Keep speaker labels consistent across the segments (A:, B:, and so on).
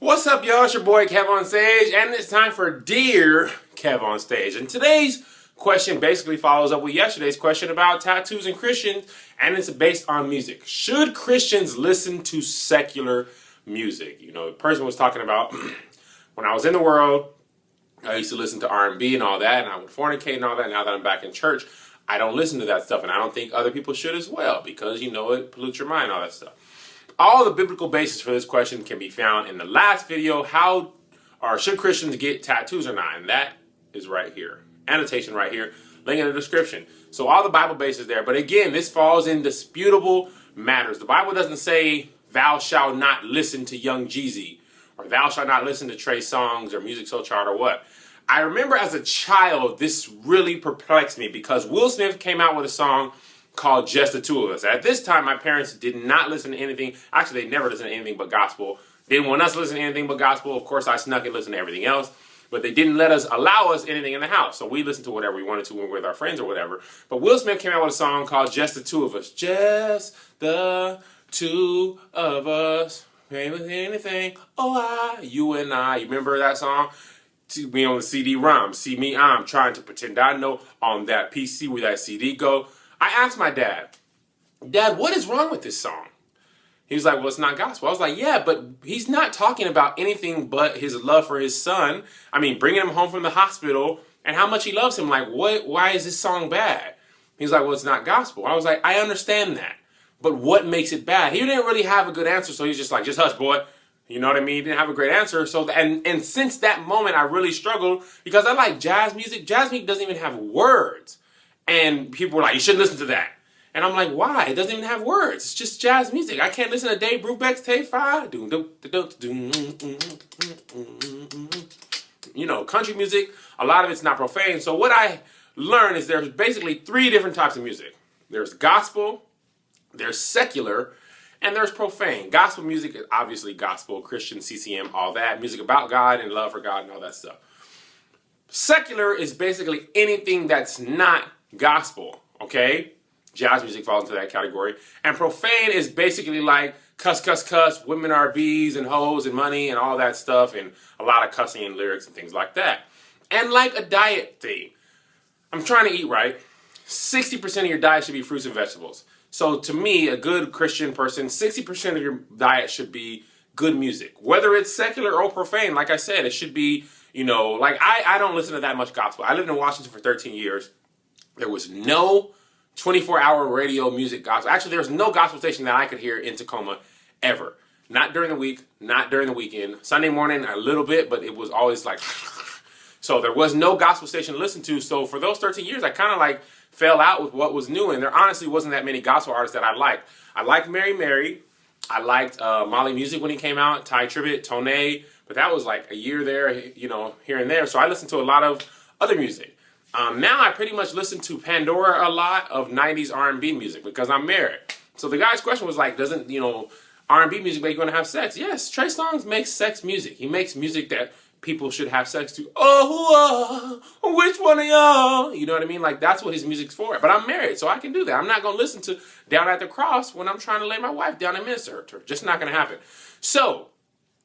A: What's up, y'all? It's your boy Kev on Stage, and it's time for Dear Kev on Stage. And today's question basically follows up with yesterday's question about tattoos and Christians, and it's based on music. Should Christians listen to secular music? You know, the person was talking about when I was in the world, I used to listen to R&B and all that, and I would fornicate and all that. Now that I'm back in church, I don't listen to that stuff, and I don't think other people should as well, because, you know, it pollutes your mind and all that stuff. All the biblical basis for this question can be found in the last video, how or should Christians get tattoos or not? And that is right here. Annotation right here, link in the description. So all the Bible basis there. But again, this falls in disputable matters. The Bible doesn't say, thou shalt not listen to Young Jeezy, or thou shalt not listen to Trey Songz or Musiq Soulchild or what. I remember as a child, this really perplexed me because Will Smith came out with a song called Just the Two of Us. At this time, my parents did not listen to anything. Actually, they never listened to anything but gospel. They didn't want us to listen to anything but gospel. Of course, I snuck and listened to everything else. But they didn't allow us anything in the house. So we listened to whatever we wanted to when we were with our friends or whatever. But Will Smith came out with a song called Just the Two of Us. Just the two of us. Ain't with anything. Oh, you and I. You remember that song? See me on the CD-ROM. See me, I'm trying to pretend I know on that PC where that CD go. I asked my dad, Dad, what is wrong with this song? He was like, well, it's not gospel. I was like, yeah, but he's not talking about anything but his love for his son. I mean, bringing him home from the hospital and how much he loves him. Like, what? Why is this song bad? He's like, well, it's not gospel. I was like, I understand that. But what makes it bad? He didn't really have a good answer, so he's just like, just hush, boy. You know what I mean? He didn't have a great answer. So, and since that moment, I really struggled because I like jazz music. Jazz music doesn't even have words. And people were like, you shouldn't listen to that. And I'm like, why? It doesn't even have words. It's just jazz music. I can't listen to Dave Brubeck's Take 5. You know, country music, a lot of it's not profane. So what I learned is there's basically three different types of music. There's gospel, there's secular, and there's profane. Gospel music is obviously gospel, Christian, CCM, all that. Music about God and love for God and all that stuff. Secular is basically anything that's not gospel, okay? Jazz music falls into that category. And profane is basically like cuss, cuss, cuss, women are bees and hoes and money and all that stuff and a lot of cussing and lyrics and things like that. And like a diet thing, I'm trying to eat right. 60% of your diet should be fruits and vegetables. So to me, a good Christian person, 60% of your diet should be good music. Whether it's secular or profane, like I said, it should be, you know, like I don't listen to that much gospel. I lived in Washington for 13 years. There was no 24-hour radio music gospel. Actually, there was no gospel station that I could hear in Tacoma ever. Not during the week, not during the weekend. Sunday morning, a little bit, but it was always like... So there was no gospel station to listen to. So for those 13 years, I kind of like fell out with what was new. And there honestly wasn't that many gospel artists that I liked. I liked Mary Mary. I liked Molly Music when he came out. Ty Tribbett, Tone. But that was like a year there, you know, here and there. So I listened to a lot of other music. Now I pretty much listen to Pandora a lot of 90s R&B music because I'm married. So the guy's question was like, doesn't, you know, R&B music make you want to have sex? Yes, Trey Songz makes sex music. He makes music that people should have sex to. Oh, which one of y'all? You know what I mean? Like, that's what his music's for. But I'm married, so I can do that. I'm not going to listen to Down at the Cross when I'm trying to lay my wife down and minister to her. Just not going to happen. So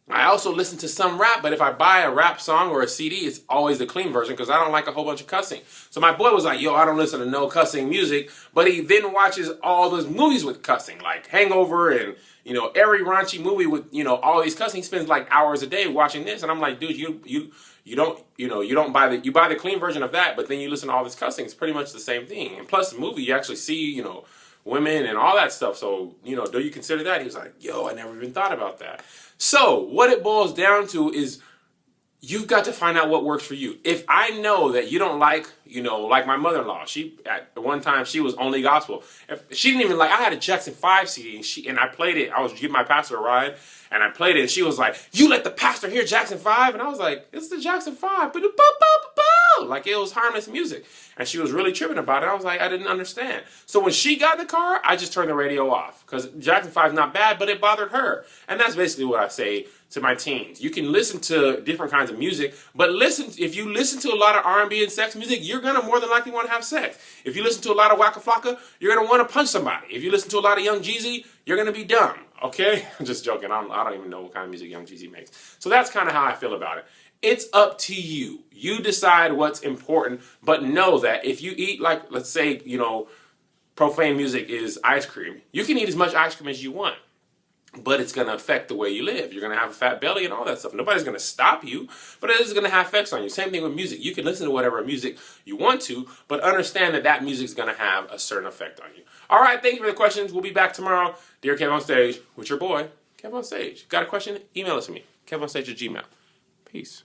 A: I also listen to some rap, but if I buy a rap song or a CD, it's always the clean version because I don't like a whole bunch of cussing. So my boy was like, yo, I don't listen to no cussing music, but he then watches all those movies with cussing, like Hangover and, you know, every raunchy movie with, you know, all these cussing. He spends like hours a day watching this, and I'm like, dude, you don't buy the clean version of that, but then you listen to all this cussing. It's pretty much the same thing. And plus the movie, you actually see, you know, women and all that stuff. So, you know, do you consider that? He was like, yo, I never even thought about that. So what it boils down to is you've got to find out what works for you. If I know that you don't like, you know, like my mother-in-law, she, at one time, she was only gospel. If she didn't even like, I had a Jackson 5 CD and I played it. I was giving my pastor a ride and I played it and she was like, you let the pastor hear Jackson 5? And I was like, it's the Jackson 5. Like it was harmless music. And she was really tripping about it. I was like, I didn't understand. So when she got in the car, I just turned the radio off because Jackson 5 is not bad, but it bothered her. And that's basically what I say to my teens. You can listen to different kinds of music, but if you listen to a lot of R&B and sex music, you're going to more than likely want to have sex. If you listen to a lot of Waka Flocka, you're going to want to punch somebody. If you listen to a lot of Young Jeezy, you're going to be dumb. Okay? I'm just joking. I don't even know what kind of music Young Jeezy makes. So that's kind of how I feel about it. It's up to you. You decide what's important, but know that if you eat, like, let's say, profane music is ice cream, you can eat as much ice cream as you want, but it's going to affect the way you live. You're going to have a fat belly and all that stuff. Nobody's going to stop you, but it is going to have effects on you. Same thing with music. You can listen to whatever music you want to, but understand that that music is going to have a certain effect on you. All right, thank you for the questions. We'll be back tomorrow. Dear Kev on Stage, with your boy, Kev on Stage. Got a question? Email it to me, kevonstage@gmail.com. Peace.